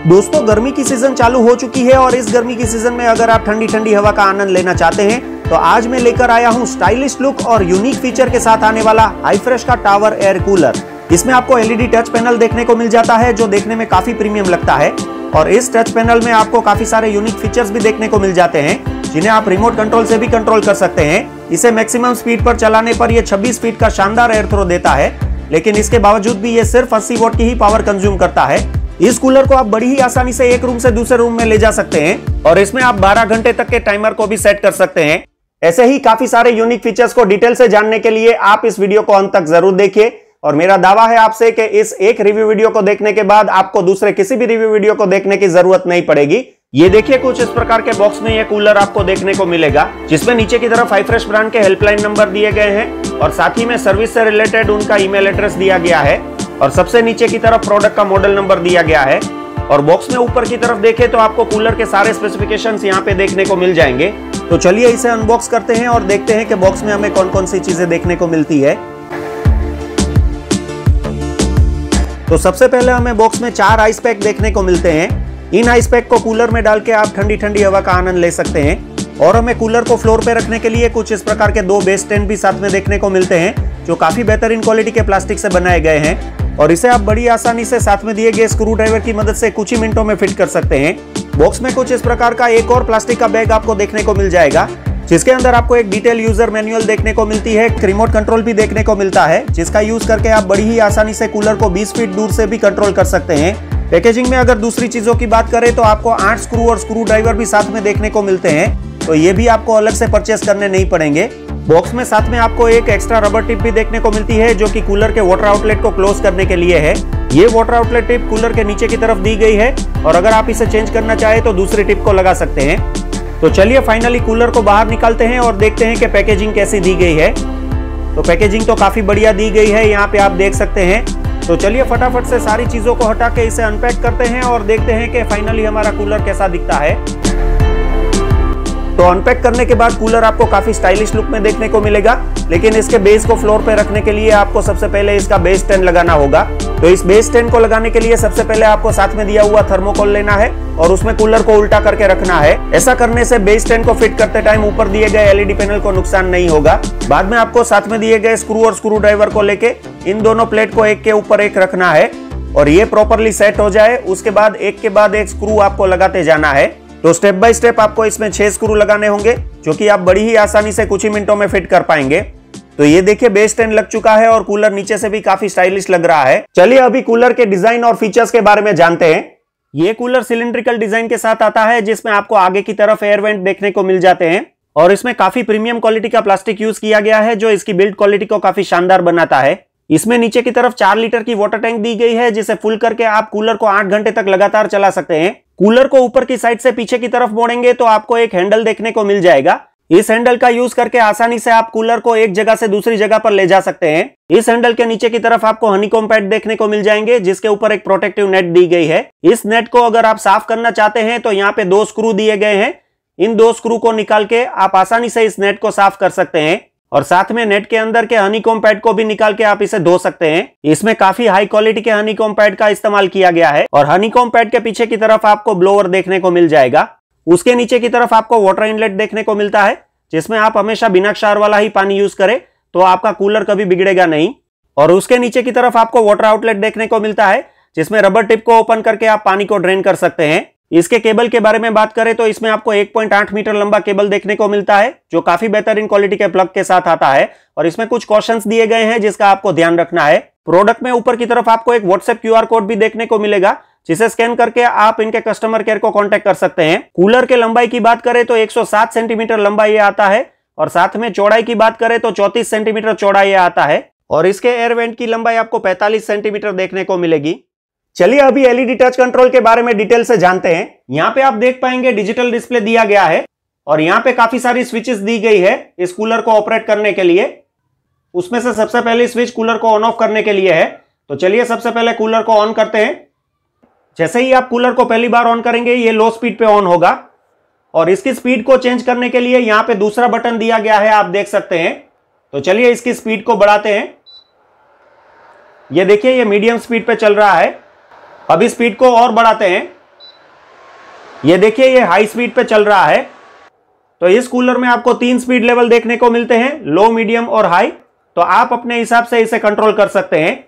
दोस्तों गर्मी की सीजन चालू हो चुकी है और इस गर्मी की सीजन में अगर आप ठंडी ठंडी हवा का आनंद लेना चाहते हैं तो आज मैं लेकर आया हूं स्टाइलिश लुक और यूनिक फीचर के साथ आने वाला हाईफ्रेश का टावर एयर कूलर। इसमें आपको एलईडी टच पैनल देखने को मिल जाता है जो देखने में काफी प्रीमियम लगता है और इस टच पैनल में आपको काफी सारे यूनिक फीचर्स भी देखने को मिल जाते हैं जिन्हें आप रिमोट कंट्रोल से भी कंट्रोल कर सकते हैं। इसे मैक्सिमम स्पीड पर चलाने पर यह 26 फीट का शानदार एयर थ्रो देता है, लेकिन इसके बावजूद भी ये सिर्फ 80 वॉट की ही पावर कंज्यूम करता है। इस कूलर को आप बड़ी ही आसानी से एक रूम से दूसरे रूम में ले जा सकते हैं और इसमें आप 12 घंटे तक के टाइमर को भी सेट कर सकते हैं। ऐसे ही काफी सारे यूनिक फीचर्स को डिटेल से जानने के लिए आप इस वीडियो को अंत तक जरूर देखिए और मेरा दावा है आपसे कि इस एक रिव्यू वीडियो को देखने के बाद आपको दूसरे किसी भी रिव्यू वीडियो को देखने की जरूरत नहीं पड़ेगी। ये देखिए कुछ इस प्रकार के बॉक्स में ये कूलर आपको देखने को मिलेगा जिसमें नीचे की तरफ हाईफ्रेश ब्रांड के हेल्पलाइन नंबर दिए गए हैं और साथ ही में सर्विस से रिलेटेड उनका ईमेल एड्रेस दिया गया है और सबसे नीचे की तरफ प्रोडक्ट का मॉडल नंबर दिया गया है। और बॉक्स में ऊपर की तरफ देखें तो आपको कूलर के सारे स्पेसिफिकेशंस यहाँ पे देखने को मिल जाएंगे। तो चलिए इसे अनबॉक्स करते हैं और देखते हैं कि बॉक्स में हमें कौन कौन सी चीजें देखने को मिलती है। तो सबसे पहले हमें बॉक्स में 4 आइस पैक देखने को मिलते हैं। इन आइस पैक को कूलर में डाल के आप ठंडी ठंडी हवा का आनंद ले सकते हैं और हमें कूलर को फ्लोर पे रखने के लिए कुछ इस प्रकार के 2 बेस स्टैंड भी साथ में देखने को मिलते हैं जो काफी बेहतरीन क्वालिटी के प्लास्टिक से बनाए गए हैं और इसे आप बड़ी आसानी से साथ में दिए गए स्क्रू ड्राइवर की मदद से कुछ ही मिनटों में फिट कर सकते हैं। बॉक्स में कुछ इस प्रकार का एक और प्लास्टिक का बैग आपको देखने को मिल जाएगा जिसके अंदर आपको एक डिटेल यूजर मैनुअल देखने को मिलती है, रिमोट कंट्रोल भी देखने को मिलता है जिसका यूज करके आप बड़ी ही आसानी से कूलर को 20 फीट दूर से भी कंट्रोल कर सकते हैं। पैकेजिंग में अगर दूसरी चीजों की बात करें तो आपको 8 स्क्रू और स्क्रू ड्राइवर भी साथ में देखने को मिलते हैं, तो ये भी आपको अलग से परचेस करने नहीं पड़ेंगे। बॉक्स में साथ में आपको एक एक्स्ट्रा रबर टिप भी देखने को मिलती है जो कि कूलर के वाटर आउटलेट को क्लोज करने के लिए है। ये वाटर आउटलेट टिप कूलर के नीचे की तरफ दी गई है और अगर आप इसे चेंज करना चाहे तो दूसरी टिप को लगा सकते हैं। तो चलिए फाइनली कूलर को बाहर निकालते हैं और देखते हैं कि पैकेजिंग कैसी दी गई है। तो पैकेजिंग तो काफी बढ़िया दी गई है, यहाँ पे आप देख सकते हैं। तो चलिए फटाफट से सारी चीजों को हटा के इसे अनपैक करते हैं और देखते हैं कि फाइनली हमारा कूलर कैसा दिखता है। तो अनपैक करने के बाद कूलर आपको काफी स्टाइलिश लुक में देखने को मिलेगा, लेकिन इसके बेस को फ्लोर पे रखने के लिए आपको सबसे पहले इसका बेस स्टैंड लगाना होगा। तो इस बेस स्टैंड को लगाने के लिए सबसे पहले आपको साथ में दिया हुआ थर्मोकोल लेना है और उसमें कूलर को उल्टा करके रखना है। ऐसा करने से बेस स्टैंड को फिट करते टाइम ऊपर दिए गए एलईडी पैनल को नुकसान नहीं होगा। बाद में आपको साथ में दिए गए स्क्रू और स्क्रू ड्राइवर को लेके इन दोनों प्लेट को एक के ऊपर एक रखना है और ये प्रॉपरली सेट हो जाए उसके बाद एक के बाद एक स्क्रू आपको लगाते जाना है। तो स्टेप बाय स्टेप आपको इसमें 6 स्क्रू लगाने होंगे जो कि आप बड़ी ही आसानी से कुछ ही मिनटों में फिट कर पाएंगे। तो ये देखिए बेस स्टैंड लग चुका है और कूलर नीचे से भी काफी स्टाइलिश लग रहा है। चलिए अभी कूलर के डिजाइन और फीचर्स के बारे में जानते हैं। ये कूलर सिलिंड्रिकल डिजाइन के साथ आता है जिसमें आपको आगे की तरफ एयर वेंट देखने को मिल जाते हैं और इसमें काफी प्रीमियम क्वालिटी का प्लास्टिक यूज किया गया है जो इसकी बिल्ड क्वालिटी को काफी शानदार बनाता है। इसमें नीचे की तरफ 4 लीटर की वाटर टैंक दी गई है जिसे फुल करके आप कूलर को 8 घंटे तक लगातार चला सकते हैं। कूलर को ऊपर की साइड से पीछे की तरफ मोड़ेंगे तो आपको एक हैंडल देखने को मिल जाएगा। इस हैंडल का यूज करके आसानी से आप कूलर को एक जगह से दूसरी जगह पर ले जा सकते हैं। इस हैंडल के नीचे की तरफ आपको हनीकॉम्ब पैड देखने को मिल जाएंगे जिसके ऊपर एक प्रोटेक्टिव नेट दी गई है। इस नेट को अगर आप साफ करना चाहते हैं तो यहाँ पे 2 स्क्रू दिए गए हैं। इन 2 स्क्रू को निकाल के आप आसानी से इस नेट को साफ कर सकते हैं और साथ में नेट के अंदर के हनीकॉम्ब पैड को भी निकाल के आप इसे धो सकते हैं। इसमें काफी हाई क्वालिटी के हनीकॉम्ब पैड का इस्तेमाल किया गया है और हनीकॉम्ब पैड के पीछे की तरफ आपको ब्लोअर देखने को मिल जाएगा। उसके नीचे की तरफ आपको वाटर इनलेट देखने को मिलता है जिसमें आप हमेशा बिना क्षार वाला ही पानी यूज करें तो आपका कूलर कभी बिगड़ेगा नहीं। और उसके नीचे की तरफ आपको वाटर आउटलेट देखने को मिलता है जिसमें रबर टिप को ओपन करके आप पानी को ड्रेन कर सकते हैं। इसके केबल के बारे में बात करें तो इसमें आपको 1.8 मीटर लंबा केबल देखने को मिलता है जो काफी बेहतरीन क्वालिटी के प्लग के साथ आता है और इसमें कुछ कॉशंस दिए गए हैं जिसका आपको ध्यान रखना है। प्रोडक्ट में ऊपर की तरफ आपको एक व्हाट्सएप QR कोड भी देखने को मिलेगा जिसे स्कैन करके आप इनके कस्टमर केयर को कांटेक्ट कर सकते हैं। कूलर के लंबाई की बात करें तो 107 सेंटीमीटर लंबा ये आता है और साथ में चौड़ाई की बात करें तो 34 सेंटीमीटर चौड़ा ये आता है और इसके एयर वेंट की लंबाई आपको 45 सेंटीमीटर देखने को मिलेगी। चलिए अभी एलईडी टच कंट्रोल के बारे में डिटेल से जानते हैं। यहाँ पे आप देख पाएंगे डिजिटल डिस्प्ले दिया गया है और यहाँ पे काफी सारी स्विचेस दी गई है इस कूलर को ऑपरेट करने के लिए। उसमें से सबसे पहले स्विच कूलर को ऑन ऑफ करने के लिए है। तो चलिए सबसे पहले कूलर को ऑन करते हैं। जैसे ही आप कूलर को पहली बार ऑन करेंगे ये लो स्पीड पे ऑन होगा और इसकी स्पीड को चेंज करने के लिए यहाँ पे दूसरा बटन दिया गया है, आप देख सकते हैं। तो चलिए इसकी स्पीड को बढ़ाते हैं। ये देखिए ये मीडियम स्पीड पे चल रहा है। अब इस स्पीड को और बढ़ाते हैं ये देखिए ये हाई स्पीड पे चल रहा है। तो इस कूलर में आपको 3 स्पीड लेवल देखने को मिलते हैं, लो, मीडियम और हाई। तो आप अपने हिसाब से इसे कंट्रोल कर सकते हैं।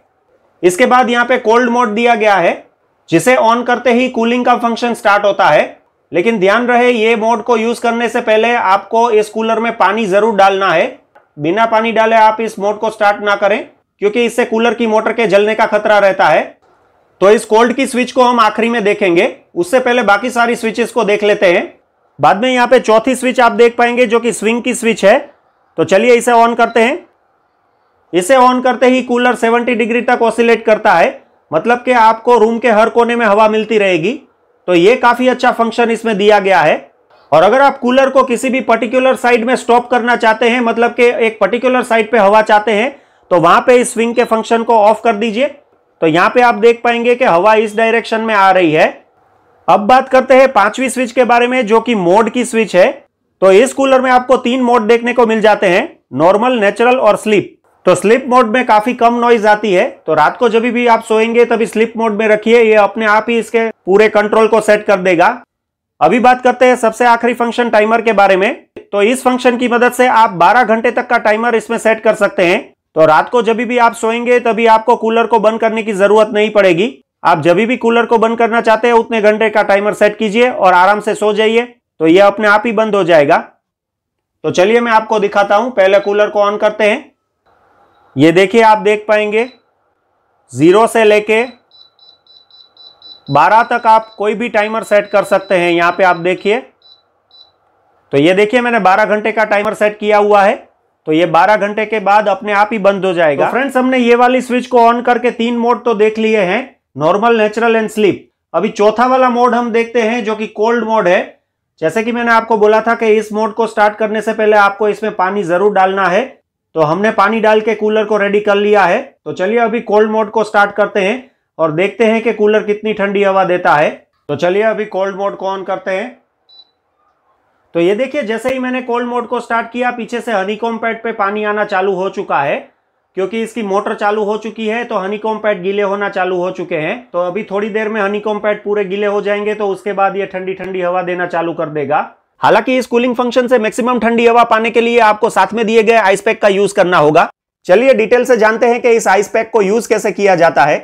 इसके बाद यहाँ पे कोल्ड मोड दिया गया है, जिसे ऑन करते ही कूलिंग का फंक्शन स्टार्ट होता है। लेकिन ध्यान रहे ये मोड को यूज करने से पहले आपको इस कूलर में पानी जरूर डालना है। बिना पानी डाले आप इस मोड को स्टार्ट ना करें, क्योंकि इससे कूलर की मोटर के जलने का खतरा रहता है। तो इस कोल्ड की स्विच को हम आखिरी में देखेंगे, उससे पहले बाकी सारी स्विचेस को देख लेते हैं। बाद में यहाँ पे चौथी स्विच आप देख पाएंगे जो कि स्विंग की स्विच है। तो चलिए इसे ऑन करते हैं। इसे ऑन करते ही कूलर 70 डिग्री तक ऑसिलेट करता है, मतलब कि आपको रूम के हर कोने में हवा मिलती रहेगी। तो ये काफी अच्छा फंक्शन इसमें दिया गया है। और अगर आप कूलर को किसी भी पर्टिकुलर साइड में स्टॉप करना चाहते हैं, मतलब कि एक पर्टिकुलर साइड पे हवा चाहते हैं, तो वहां पे इस स्विंग के फंक्शन को ऑफ कर दीजिए। तो यहां पे आप देख पाएंगे कि हवा इस डायरेक्शन में आ रही है। अब बात करते हैं पांचवी स्विच के बारे में, जो कि मोड की स्विच है। तो इस कूलर में आपको 3 मोड देखने को मिल जाते हैं, नॉर्मल, नेचुरल और स्लीप। तो स्लीप मोड में काफी कम नॉइज आती है, तो रात को जब भी आप सोएंगे तभी स्लीप मोड में रखिए, ये अपने आप ही इसके पूरे कंट्रोल को सेट कर देगा। अभी बात करते हैं सबसे आखिरी फंक्शन टाइमर के बारे में। तो इस फंक्शन की मदद से आप 12 घंटे तक का टाइमर इसमें सेट कर सकते हैं। तो रात को जब भी आप सोएंगे तभी आपको कूलर को बंद करने की जरूरत नहीं पड़ेगी। आप जब भी कूलर को बंद करना चाहते हैं उतने घंटे का टाइमर सेट कीजिए और आराम से सो जाइए, तो यह अपने आप ही बंद हो जाएगा। तो चलिए मैं आपको दिखाता हूं। पहले कूलर को ऑन करते हैं। ये देखिए आप देख पाएंगे 0 से लेके 12 तक आप कोई भी टाइमर सेट कर सकते हैं। यहां पे आप देखिए, तो ये देखिए मैंने 12 घंटे का टाइमर सेट किया हुआ है। तो ये 12 घंटे के बाद अपने आप ही बंद हो जाएगा। तो फ्रेंड्स, हमने ये वाली स्विच को ऑन करके 3 मोड तो देख लिए हैं, नॉर्मल, नेचुरल एंड स्लीप। अभी चौथा वाला मोड हम देखते हैं, जो कि कोल्ड मोड है। जैसे कि मैंने आपको बोला था कि इस मोड को स्टार्ट करने से पहले आपको इसमें पानी जरूर डालना है। तो हमने पानी डाल के कूलर को रेडी कर लिया है। तो चलिए अभी कोल्ड मोड को स्टार्ट करते हैं और देखते हैं कि कूलर कितनी ठंडी हवा देता है। तो चलिए अभी कोल्ड मोड को ऑन करते हैं। तो ये देखिए जैसे ही मैंने कोल्ड मोड को स्टार्ट किया, पीछे से हनीकॉम्ब पैड पे पानी आना चालू हो चुका है, क्योंकि इसकी मोटर चालू हो चुकी है। तो हनीकॉम्ब पैड गीले होना चालू हो चुके हैं। तो अभी थोड़ी देर में हनीकॉम्ब पैड पूरे गीले हो जाएंगे, तो उसके बाद ये ठंडी ठंडी हवा देना चालू कर देगा। हालांकि इस कूलिंग फंक्शन से मैक्सिमम ठंडी हवा पाने के लिए आपको साथ में दिए गए आइस पैक का यूज करना होगा। चलिए डिटेल से जानते हैं कि इस आइस पैक को यूज कैसे किया जाता है।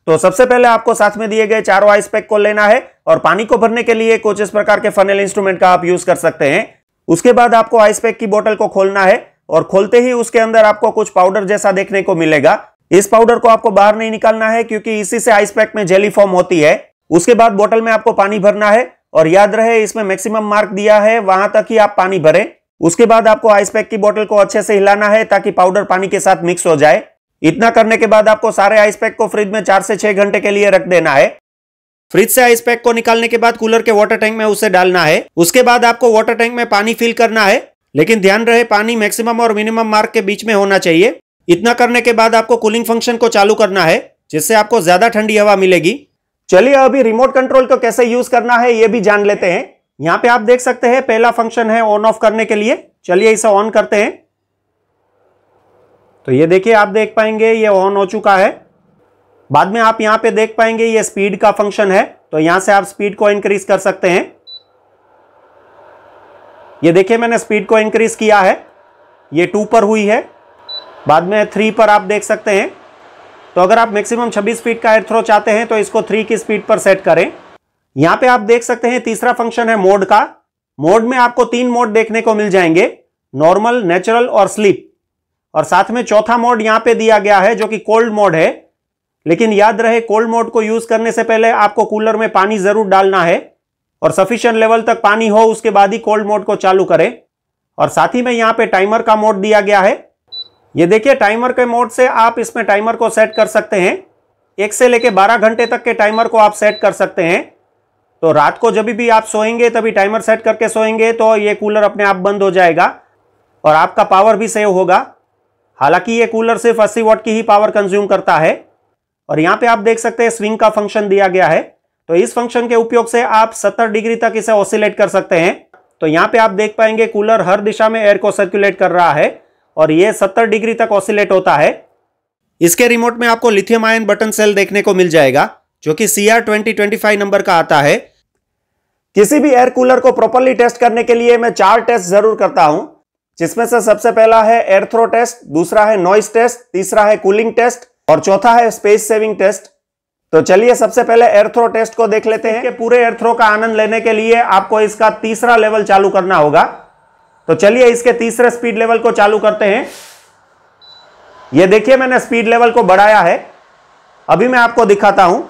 तो सबसे पहले आपको साथ में दिए गए चारों आइस पैक को लेना है और पानी को भरने के लिए कुछ इस प्रकार के फनेल इंस्ट्रूमेंट का आप यूज कर सकते हैं। उसके बाद आपको आइस पैक की बोतल को खोलना है और खोलते ही उसके अंदर आपको कुछ पाउडर जैसा देखने को मिलेगा। इस पाउडर को आपको बाहर नहीं निकालना है, क्योंकि इसी से आइस पैक में जेली फॉर्म होती है। उसके बाद बोतल में आपको पानी भरना है और याद रहे इसमें मैक्सिमम मार्क दिया है, वहां तक ही आप पानी भरें। उसके बाद आपको आइस पैक की बोतल को अच्छे से हिलाना है ताकि पाउडर पानी के साथ मिक्स हो जाए। इतना करने के बाद आपको सारे आइस पैक को फ्रिज में 4 से 6 घंटे के लिए रख देना है। फ्रिज से आइस पैक को निकालने के बाद कूलर के वाटर टैंक में उसे डालना है। उसके बाद आपको वाटर टैंक में पानी फिल करना है, लेकिन ध्यान रहे पानी मैक्सिमम और मिनिमम मार्क के बीच में होना चाहिए। इतना करने के बाद आपको कूलिंग फंक्शन को चालू करना है, जिससे आपको ज्यादा ठंडी हवा मिलेगी। चलिए अभी रिमोट कंट्रोल को कैसे यूज करना है ये भी जान लेते हैं। यहाँ पे आप देख सकते हैं पहला फंक्शन है ऑन ऑफ करने के लिए। चलिए इसे ऑन करते हैं। तो ये देखिए आप देख पाएंगे ये ऑन हो चुका है। बाद में आप यहाँ पे देख पाएंगे ये स्पीड का फंक्शन है, तो यहां से आप स्पीड को इंक्रीज कर सकते हैं। ये देखिए मैंने स्पीड को इंक्रीज किया है, ये 2 पर हुई है, बाद में 3 पर आप देख सकते हैं। तो अगर आप मैक्सिमम 26 फीट का एयर थ्रो चाहते हैं तो इसको 3 की स्पीड पर सेट करें। यहां पे आप देख सकते हैं तीसरा फंक्शन है मोड का। मोड में आपको 3 मोड देखने को मिल जाएंगे, नॉर्मल, नेचुरल और स्लीप। और साथ में चौथा मोड यहां पे दिया गया है जो कि कोल्ड मोड है। लेकिन याद रहे कोल्ड मोड को यूज करने से पहले आपको कूलर में पानी जरूर डालना है और सफिशिएंट लेवल तक पानी हो उसके बाद ही कोल्ड मोड को चालू करें। और साथ ही में यहां पे टाइमर का मोड दिया गया है। ये देखिए टाइमर के मोड से आप इसमें टाइमर को सेट कर सकते हैं। 1 से लेके 12 घंटे तक के टाइमर को आप सेट कर सकते हैं। तो रात को जब भी आप सोएंगे तभी टाइमर सेट करके सोएंगे तो ये कूलर अपने आप बंद हो जाएगा और आपका पावर भी सेव होगा। हालांकि ये कूलर सिर्फ 80 वाट की ही पावर कंज्यूम करता है। और यहाँ पे आप देख सकते हैं स्विंग का फंक्शन दिया गया है। तो इस फंक्शन के उपयोग से आप 70 डिग्री तक इसे ऑसिलेट कर सकते हैं। तो यहाँ पे आप देख पाएंगे कूलर हर दिशा में एयर को सर्कुलेट कर रहा है और ये 70 डिग्री तक ऑसिलेट होता है। इसके रिमोट में आपको लिथियम आयन बटन सेल देखने को मिल जाएगा जो कि CR2025 नंबर का आता है। किसी भी एयर कूलर को प्रॉपर्ली टेस्ट करने के लिए मैं 4 टेस्ट जरूर करता हूं, जिसमें से सबसे पहला है एयर थ्रो टेस्ट, दूसरा है नॉइस टेस्ट, तीसरा है कूलिंग टेस्ट और चौथा है स्पेस सेविंग टेस्ट। तो चलिए सबसे पहले एयर थ्रो टेस्ट को देख लेते हैं। कि पूरे एयर थ्रो का आनंद लेने के लिए आपको इसका तीसरा लेवल चालू करना होगा। तो चलिए इसके तीसरे स्पीड लेवल को चालू करते हैं। यह देखिए मैंने स्पीड लेवल को बढ़ाया है। अभी मैं आपको दिखाता हूं।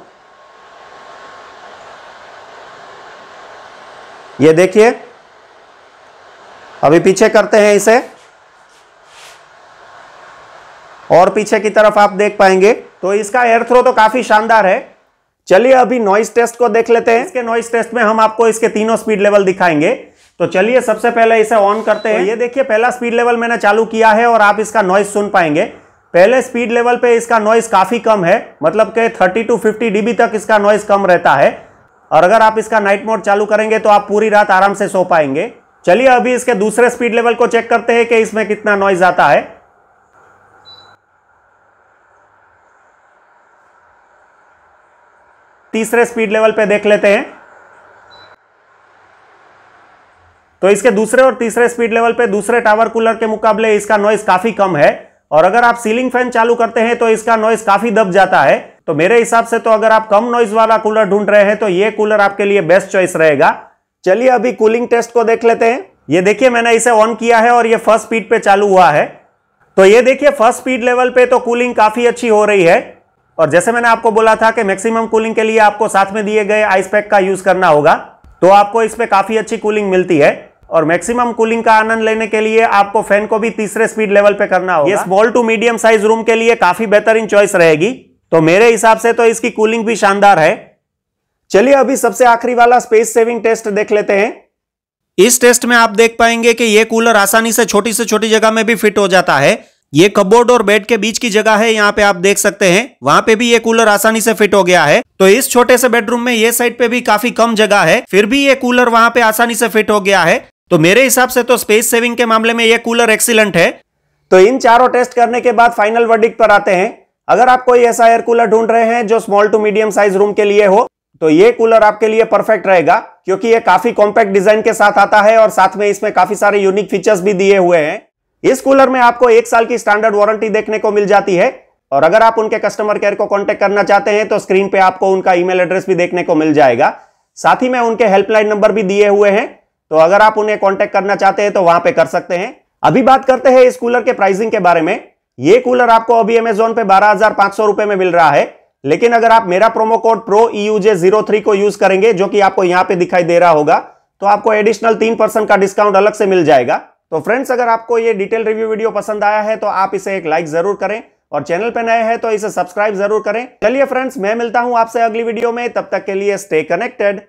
यह देखिए, अभी पीछे करते हैं इसे और पीछे की तरफ आप देख पाएंगे तो इसका एयर थ्रो तो काफी शानदार है। चलिए अभी नॉइस टेस्ट को देख लेते हैं। इसके नॉइस टेस्ट में हम आपको इसके तीनों स्पीड लेवल दिखाएंगे। तो चलिए सबसे पहले इसे ऑन करते हैं। ये देखिए पहला स्पीड लेवल मैंने चालू किया है और आप इसका नॉइस सुन पाएंगे। पहले स्पीड लेवल पे इसका नॉइस काफी कम है, मतलब कि 30 to 50 dB तक इसका नॉइस कम रहता है। और अगर आप इसका नाइट मोड चालू करेंगे तो आप पूरी रात आराम से सो पाएंगे। चलिए अभी इसके दूसरे स्पीड लेवल को चेक करते हैं कि इसमें कितना नॉइज आता है। तीसरे स्पीड लेवल पे देख लेते हैं। तो इसके दूसरे और तीसरे स्पीड लेवल पे दूसरे टावर कूलर के मुकाबले इसका नॉइस काफी कम है। और अगर आप सीलिंग फैन चालू करते हैं तो इसका नॉइस काफी दब जाता है। तो मेरे हिसाब से तो अगर आप कम नॉइस वाला कूलर ढूंढ रहे हैं तो ये कूलर आपके लिए बेस्ट चॉइस रहेगा। चलिए अभी कूलिंग टेस्ट को देख लेते हैं। ये देखिए मैंने इसे ऑन किया है और ये फर्स्ट स्पीड पे चालू हुआ है। तो ये देखिए फर्स्ट स्पीड लेवल पे तो कूलिंग काफी अच्छी हो रही है। और जैसे मैंने आपको बोला था कि मैक्सिमम कूलिंग के लिए आपको साथ में दिए गए आइस पैक का यूज करना होगा, तो आपको इस पे काफी अच्छी कूलिंग मिलती है। और मैक्सिमम कूलिंग का आनंद लेने के लिए आपको फैन को भी तीसरे स्पीड लेवल पे करना होगा। ये small to medium size room के लिए काफी बेहतरीन चॉइस रहेगी। तो मेरे हिसाब से तो इसकी कूलिंग भी शानदार है। चलिए अभी सबसे आखिरी वाला स्पेस सेविंग टेस्ट देख लेते हैं। इस टेस्ट में आप देख पाएंगे कि यह कूलर आसानी से छोटी जगह में भी फिट हो जाता है। ये कबोर्ड और बेड के बीच की जगह है, यहाँ पे आप देख सकते हैं, वहां पे भी ये कूलर आसानी से फिट हो गया है। तो इस छोटे से बेडरूम में ये साइड पे भी काफी कम जगह है, फिर भी ये कूलर वहां पे आसानी से फिट हो गया है। तो मेरे हिसाब से तो स्पेस सेविंग के मामले में ये कूलर एक्सीलेंट है। तो इन चारों टेस्ट करने के बाद फाइनल वर्डिक्ट पर आते हैं। अगर आप कोई ऐसा एयर कूलर ढूंढ रहे हैं जो small to medium size room के लिए हो, तो ये कूलर आपके लिए परफेक्ट रहेगा, क्योंकि ये काफी कॉम्पैक्ट डिजाइन के साथ आता है और साथ में इसमें काफी सारे यूनिक फीचर्स भी दिए हुए हैं। इस कूलर में आपको 1 साल की स्टैंडर्ड वारंटी देखने को मिल जाती है। और अगर आप उनके कस्टमर केयर को कांटेक्ट करना चाहते हैं तो स्क्रीन पे आपको उनका ईमेल एड्रेस भी देखने को मिल जाएगा। साथ ही में उनके हेल्पलाइन नंबर भी दिए हुए हैं, तो अगर आप उन्हें कांटेक्ट करना चाहते हैं तो वहां पे कर सकते हैं। अभी बात करते हैं इस कूलर के प्राइसिंग के बारे में। ये कूलर आपको अभी अमेजोन पे 12,500 रुपए में मिल रहा है, लेकिन अगर आप मेरा प्रोमो कोड PROEUJ03 को यूज करेंगे, जो कि आपको यहां पे दिखाई दे रहा होगा, तो आपको एडिशनल 3% का डिस्काउंट अलग से मिल जाएगा। तो फ्रेंड्स, अगर आपको ये डिटेल रिव्यू वीडियो पसंद आया है तो आप इसे एक लाइक जरूर करें और चैनल पे नए हैं तो इसे सब्सक्राइब जरूर करें। चलिए फ्रेंड्स, मैं मिलता हूं आपसे अगली वीडियो में, तब तक के लिए स्टे कनेक्टेड।